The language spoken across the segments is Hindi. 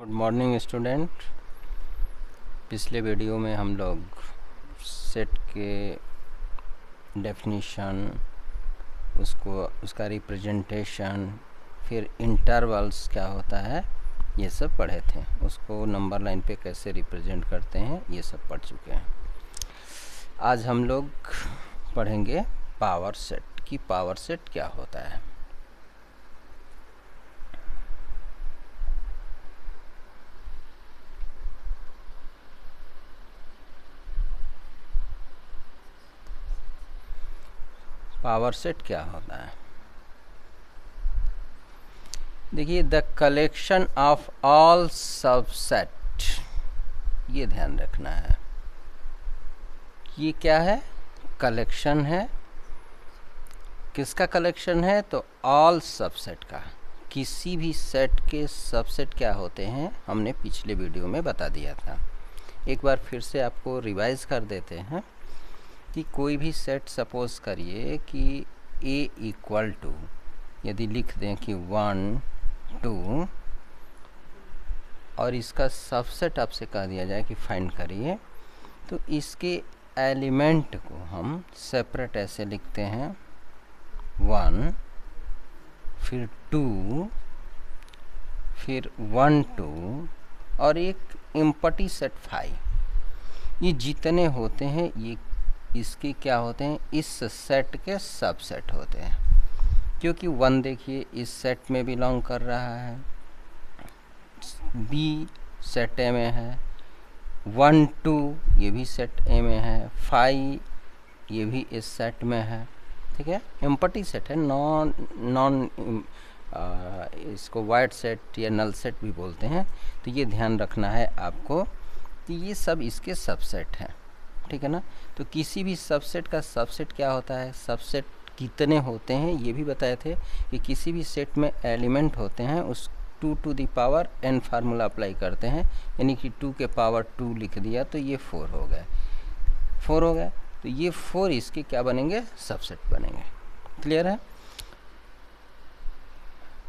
Good morning student. पिछले वीडियो में हम लोग सेट के डेफिनीशन, उसका रिप्रेजेंटेशन, फिर इंटरवल्स क्या होता है ये सब पढ़े थे। उसको नंबर लाइन पे कैसे रिप्रेजेंट करते हैं ये सब पढ़ चुके हैं। आज हम लोग पढ़ेंगे पावर सेट की पावर सेट क्या होता है। पावर सेट क्या होता है? देखिए, the collection of all subset, ये ध्यान रखना है। ये क्या है? कलेक्शन है। किसका कलेक्शन है? तो ऑल सबसेट का। किसी भी सेट के सबसेट क्या होते हैं हमने पिछले वीडियो में बता दिया था। एक बार फिर से आपको रिवाइज कर देते हैं कि कोई भी सेट सपोज करिए कि A इक्वल टू, यदि लिख दें कि 1 2 और इसका सबसेट आपसे कह दिया जाए कि फाइंड करिए, तो इसके एलिमेंट को हम सेपरेट ऐसे लिखते हैं 1, फिर 2, फिर 1 2 और एक एम्प्टी सेट 5। ये जितने होते हैं ये इसके क्या होते हैं? इस सेट के सबसेट होते हैं। क्योंकि 1 देखिए इस सेट में बिलोंग कर रहा है, बी सेट ए में है, 1 2 ये भी सेट ए में है, 5 ये भी इस सेट में है। ठीक है, एम्प्टी सेट है, नॉन इसको वाइड सेट या नल सेट भी बोलते हैं। तो ये ध्यान रखना है आपको कि ये सब इसके सबसेट हैं। ठीक है ना। तो किसी भी सबसेट का सबसेट क्या होता है, सबसेट कितने होते हैं ये भी बताए थे कि किसी भी सेट में एलिमेंट होते हैं उस 2 to the power n formula apply करते हैं, यानी कि 2 के पावर 2 लिख दिया तो ये 4 हो गए, 4 हो गए। तो ये 4 इसके क्या बनेंगे? सबसेट बनेंगे। क्लियर है?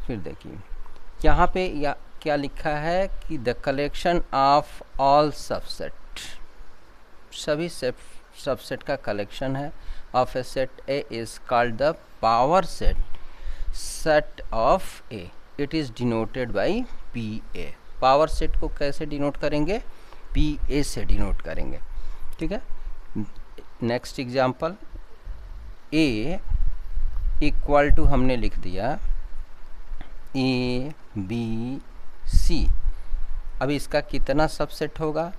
फिर देखिए यहाँ पे या क्या लिखा है कि the collection of all subset, सभी सबसेट का कलेक्शन है of A set A is called the power set set of A. It is denoted by P A. Power set को कैसे डिनोट करेंगे? पी ए से डिनोट करेंगे। ठीक है। Next example, a equal to हमने लिख दिया ए बी सी। अब इसका कितना सबसेट होगा?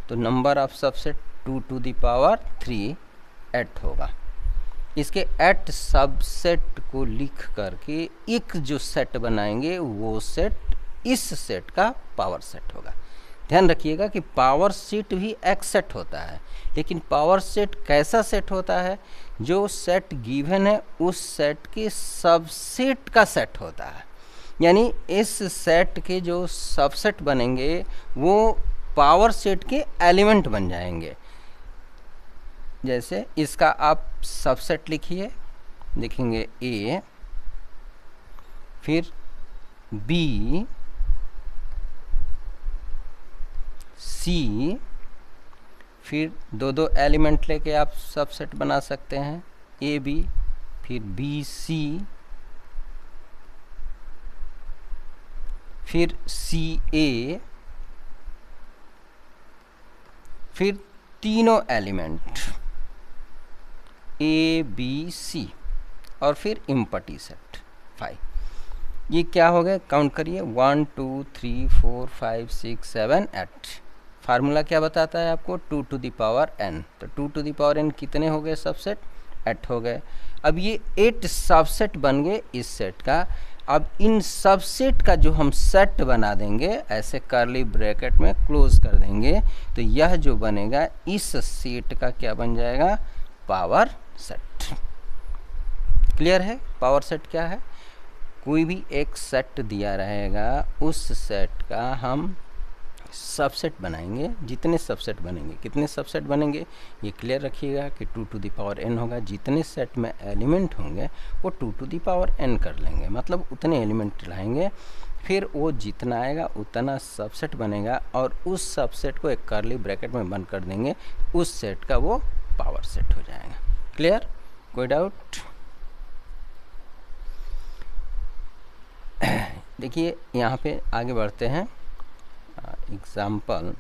तो number of subset 2 to the power 3 8 होगा। इसके 8 सबसेट को लिख करके एक जो सेट बनाएंगे वो सेट इस सेट का पावर सेट होगा। ध्यान रखिएगा कि पावर सेट भी एक सेट होता है, लेकिन पावर सेट कैसा सेट होता है? जो सेट गिवन है उस सेट के सबसेट का सेट होता है। यानी इस सेट के जो सबसेट बनेंगे वो पावर सेट के एलिमेंट बन जाएंगे। जैसे इसका आप सबसेट लिखिए, लिखेंगे ए, फिर बी, सी, फिर दो एलिमेंट लेके आप सबसेट बना सकते हैं, ए बी, फिर बी सी, फिर सी ए, फिर तीनों एलिमेंट ए बी सी और फिर एम्प्टी सेट 5। ये क्या हो गए? काउंट करिए 1 2 3 4 5 6 7 8। फार्मूला क्या बताता है आपको? 2 टू द पावर n। तो 2 टू द पावर n कितने हो गए सबसेट? 8 हो गए। अब ये 8 सबसेट बन गए इस सेट का। अब इन सबसेट का जो हम सेट बना देंगे, ऐसे कर्ली ब्रैकेट में क्लोज कर देंगे, तो यह जो बनेगा इस सेट का क्या बन जाएगा? Power set. क्लियर है? पावर सेट क्या है? कोई भी एक सेट दिया रहेगा, उस सेट का हम सबसेट बनाएंगे। जितने सबसेट बनेंगे, कितने सबसेट बनेंगे ये क्लियर रखिएगा कि 2 टू द पावर n होगा। जितने सेट में एलिमेंट होंगे वो 2 टू द पावर n कर लेंगे, मतलब उतने एलिमेंट लाएंगे। फिर वो जितना आएगा उतना सबसेट बनेगा और उस सबसेट को एक कर्ली ब्रैकेट में बंद कर देंगे, उस सेट का वो पावर सेट हो जाएगा। क्लियर? कोई डाउट? देखिए यहाँ पे आगे बढ़ते हैं। एग्जाम्पल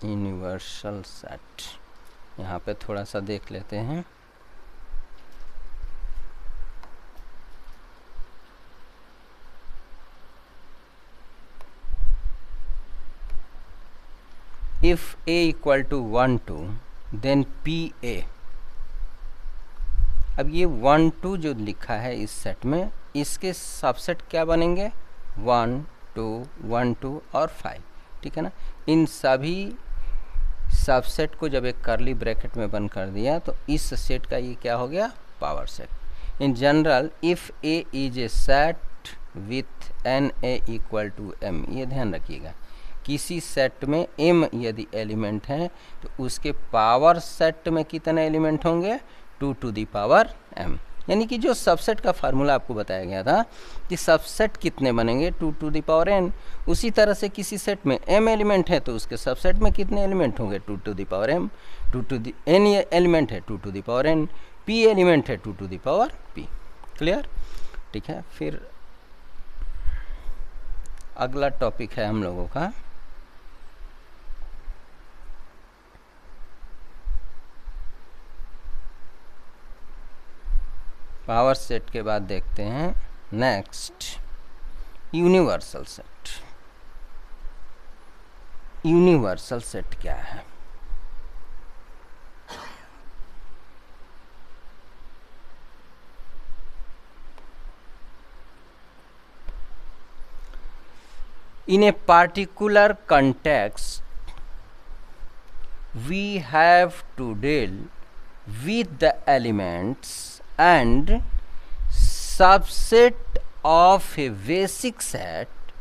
यूनिवर्सल सेट, यहाँ पे थोड़ा सा देख लेते हैं। If A equal to 1 2 then PA। अब ये 1 2 जो लिखा है इस सेट में, इसके सबसेट क्या बनेंगे? 1 2 1 2 और 5, ठीक है ना। इन सभी सबसेट को जब एक कर्ली ब्रैकेट में बंद कर दिया तो इस सेट का ये क्या हो गया? Power set. In general if A is a set with NA equal to M, ये ध्यान रखिएगा, किसी सेट में m यदि एलिमेंट हैं तो उसके पावर सेट में कितने एलिमेंट होंगे? 2 टू दी पावर m। यानी कि जो सबसेट का फार्मूला आपको बताया गया था कि सबसेट कितने बनेंगे? 2 टू दी पावर n। उसी तरह से किसी सेट में m एलिमेंट है तो उसके सबसेट में कितने एलिमेंट होंगे? 2 to the power m। 2 to the n element है 2 to the power n, p element है 2 to the power p। Clear? ठीक है। फिर अगला टॉपिक है हम लोगों का पावर सेट के बाद देखते हैं next universal set. Universal set क्या है? In a particular context, we have to deal with the elements and subset of a basic set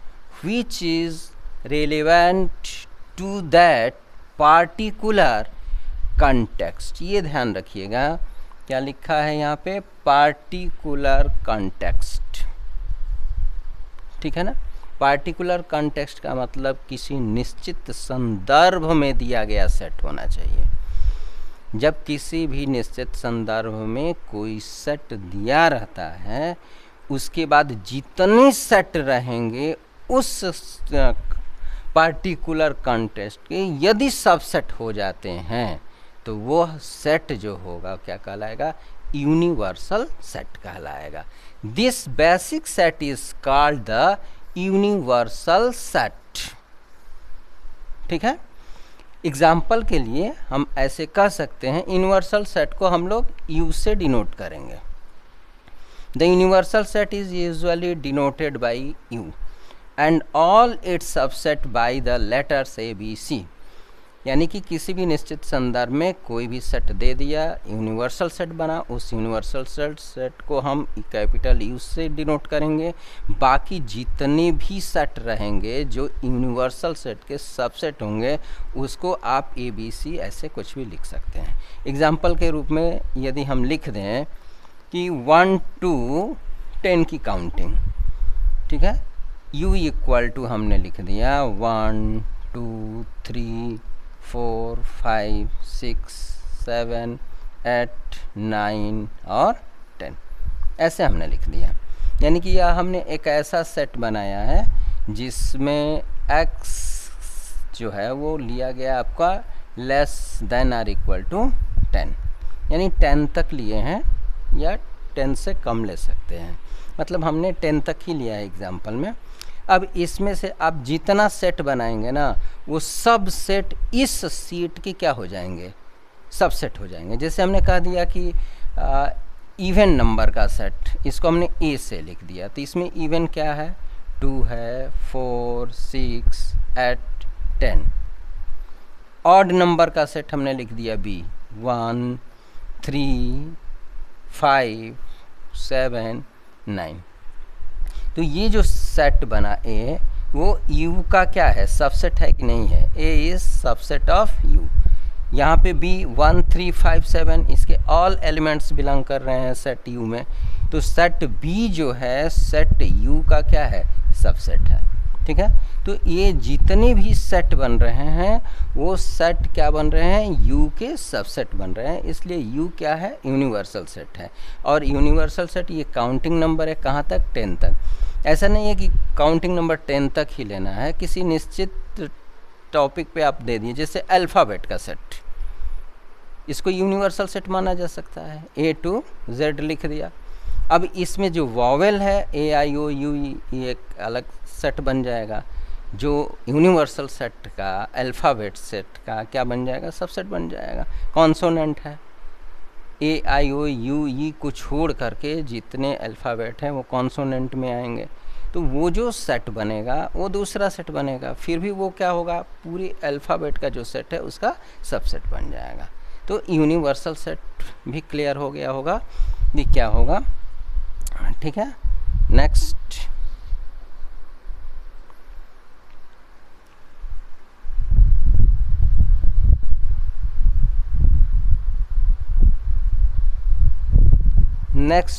which is relevant to that particular context। ये ध्यान रखिएगा, क्या लिखा है यहाँ पे? पार्टिकुलर कंटेक्स्ट, ठीक है ना। पार्टिकुलर कंटेक्स्ट का मतलब किसी निश्चित संदर्भ में दिया गया सेट होना चाहिए। जब किसी भी निश्चित संदर्भ में कोई सेट दिया रहता है, उसके बाद जितने सेट रहेंगे उस पार्टिकुलर कंटेक्स्ट के यदि सबसेट हो जाते हैं तो वह सेट जो होगा क्या कहलाएगा? यूनिवर्सल सेट कहलाएगा। This basic set is called the universal set, ठीक है। एग्जाम्पल के लिए हम ऐसे कह सकते हैं, यूनिवर्सल सेट को हम लोग U से डिनोट करेंगे। The universal set is usually denoted by U and all it's subset by the letters ABC। यानी कि किसी भी निश्चित संदर्भ में कोई भी सेट दे दिया, यूनिवर्सल सेट बना, उस यूनिवर्सल सेट को हम कैपिटल U से डिनोट करेंगे। बाकी जितने भी सेट रहेंगे जो यूनिवर्सल सेट के सबसेट होंगे उसको आप ABC ऐसे कुछ भी लिख सकते हैं। एग्जाम्पल के रूप में यदि हम लिख दें कि 1 to 10 की काउंटिंग, ठीक है, U इक्वल टू हमने लिख दिया 1 2 3 4 5 6 7 8 9 और 10, ऐसे हमने लिख दिया। यानी कि यह हमने एक ऐसा सेट बनाया है जिसमें x जो है वो लिया गया आपका less than or equal to 10, यानी 10 तक लिए हैं या 10 से कम ले सकते हैं, मतलब हमने 10 तक ही लिया है एग्जाम्पल में। अब इसमें से आप जितना सेट बनाएंगे ना वो सब सेट इस सीट के क्या हो जाएंगे? सबसेट हो जाएंगे। जैसे हमने कह दिया कि इवन नंबर का सेट, इसको हमने A से लिख दिया, तो इसमें इवन क्या है? 2 है, 4 6 8 10। ऑड नंबर का सेट हमने लिख दिया B, 1 3 5 7 9। तो ये जो सेट बना A वो U का क्या है? सबसेट है कि नहीं है? A is subset of U। यहाँ पे B 1 3 5 7 इसके ऑल एलिमेंट्स बिलोंग कर रहे हैं सेट U में, तो सेट B जो है सेट U का क्या है, सबसेट है। ठीक है, तो ये जितने भी सेट बन रहे हैं वो सेट क्या बन रहे हैं, U के सबसेट बन रहे हैं, इसलिए U क्या है, यूनिवर्सल सेट है। और यूनिवर्सल सेट ये काउंटिंग नंबर है कहाँ तक, 10 तक। ऐसा नहीं है कि काउंटिंग नंबर 10 तक ही लेना है, किसी निश्चित टॉपिक पे आप दे दिए, जैसे अल्फ़ाबेट का सेट, इसको यूनिवर्सल सेट माना जा सकता है, A to Z लिख दिया। अब इसमें जो वॉवेल है AIOU ये एक अलग सेट बन जाएगा, जो यूनिवर्सल सेट का अल्फ़ाबेट सेट का क्या बन जाएगा, सबसेट बन जाएगा। कॉन्सोनेंट है AIOU को छोड़ करके जितने अल्फ़ाबेट हैं वो कॉन्सोनेंट में आएंगे, तो वो जो सेट बनेगा वो दूसरा सेट बनेगा, फिर भी वो क्या होगा, पूरी अल्फ़ाबेट का जो सेट है उसका सबसेट बन जाएगा। तो यूनिवर्सल सेट भी क्लियर हो गया होगा, ये क्या होगा। ठीक है, नेक्स्ट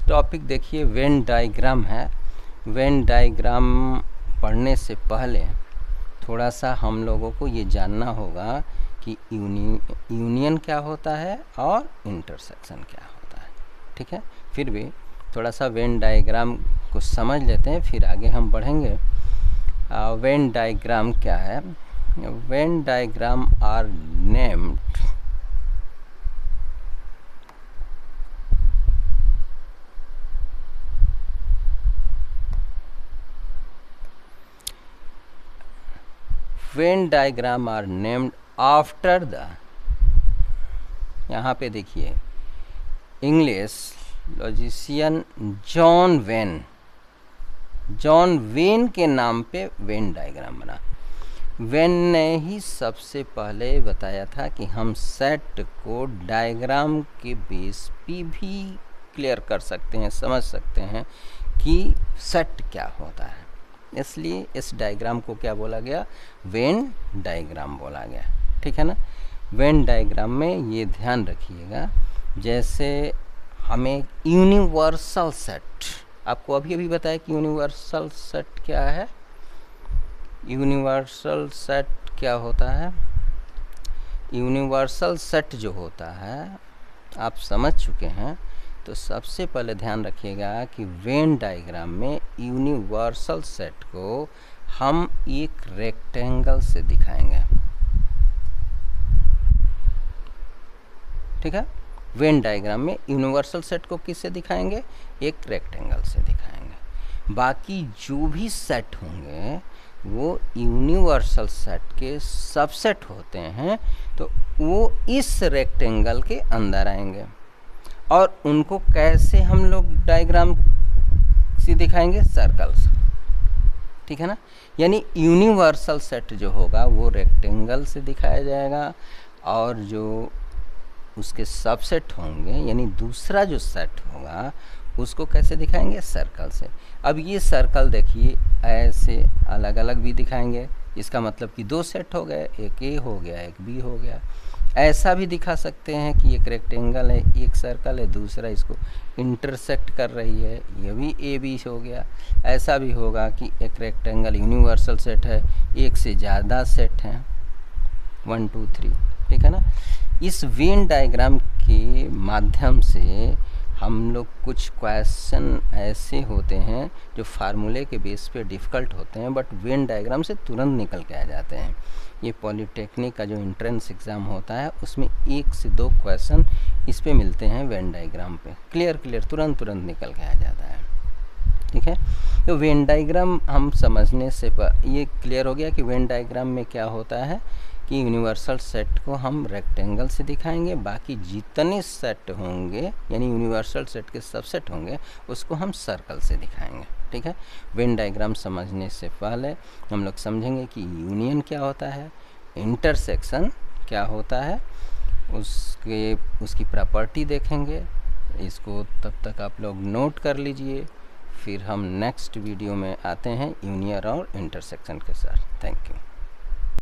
टॉपिक देखिए, वेन डायग्राम है। वेन डायग्राम पढ़ने से पहले थोड़ा सा हम लोगों को ये जानना होगा कि यूनियन क्या होता है और इंटरसेक्शन क्या होता है। ठीक है, फिर भी थोड़ा सा वेन डायग्राम को समझ लेते हैं, फिर आगे हम बढ़ेंगे। वेन डायग्राम क्या है, Venn diagram are named Venn diagram are named after the, यहाँ पे देखिए इंग्लिश लॉजिशियन जॉन वेन के नाम पे वेन डायग्राम बना। वेन ने ही सबसे पहले बताया था कि हम सेट को डायग्राम के बेस पे भी क्लियर कर सकते हैं, समझ सकते हैं कि सेट क्या होता है, इसलिए इस डायग्राम को क्या बोला गया, वेन डायग्राम बोला गया। ठीक है ना, वेन डायग्राम में ये ध्यान रखिएगा, जैसे हमें यूनिवर्सल सेट, आपको अभी बताया कि यूनिवर्सल सेट क्या है, यूनिवर्सल सेट क्या होता है। यूनिवर्सल सेट जो होता है आप समझ चुके हैं, तो सबसे पहले ध्यान रखिएगा कि वेन डायग्राम में यूनिवर्सल सेट को हम एक रेक्टेंगल से दिखाएंगे। ठीक है, वेन डायग्राम में यूनिवर्सल सेट को किससे दिखाएंगे, एक रेक्टेंगल से दिखाएंगे। बाकी जो भी सेट होंगे वो यूनिवर्सल सेट के सबसेट होते हैं, तो वो इस रेक्टेंगल के अंदर आएंगे। और उनको कैसे हम लोग डायग्राम से दिखाएंगे, सर्कल्स। ठीक है ना, यानी यूनिवर्सल सेट जो होगा वो रेक्टेंगल से दिखाया जाएगा, और जो उसके सबसेट होंगे यानी दूसरा जो सेट होगा उसको कैसे दिखाएंगे, सर्कल से। अब ये सर्कल देखिए ऐसे अलग अलग भी दिखाएंगे, इसका मतलब कि दो सेट हो गए, एक A हो गया एक B हो गया। ऐसा भी दिखा सकते हैं कि एक रेक्टेंगल है, एक सर्कल है, दूसरा इसको इंटरसेक्ट कर रही है, ये भी AB हो गया। ऐसा भी होगा कि एक रेक्टेंगल यूनिवर्सल सेट है, एक से ज़्यादा सेट हैं, 1 2 3। ठीक है ना, इस वेन डायग्राम के माध्यम से हम लोग कुछ क्वेश्चन ऐसे होते हैं जो फार्मूले के बेस पे डिफ़िकल्ट होते हैं, बट वेन डायग्राम से तुरंत निकल के आ जाते हैं। ये पॉलिटेक्निक का जो एंट्रेंस एग्ज़ाम होता है उसमें 1 से 2 क्वेश्चन इस पे मिलते हैं, वेन डायग्राम पे क्लियर तुरंत निकल के आ जाता है। ठीक है, तो वेन डायग्राम हम समझने से ये क्लियर हो गया कि वेन डायग्राम में क्या होता है कि यूनिवर्सल सेट को हम रेक्टेंगल से दिखाएंगे, बाकी जितने सेट होंगे यानी यूनिवर्सल सेट के सबसेट होंगे उसको हम सर्कल से दिखाएंगे। ठीक है, वेन डायग्राम समझने से पहले हम लोग समझेंगे कि यूनियन क्या होता है, इंटरसेक्शन क्या होता है, उसकी प्रॉपर्टी देखेंगे। इसको तब तक आप लोग नोट कर लीजिए, फिर हम नेक्स्ट वीडियो में आते हैं यूनियन और इंटरसेक्शन के साथ। Thank you.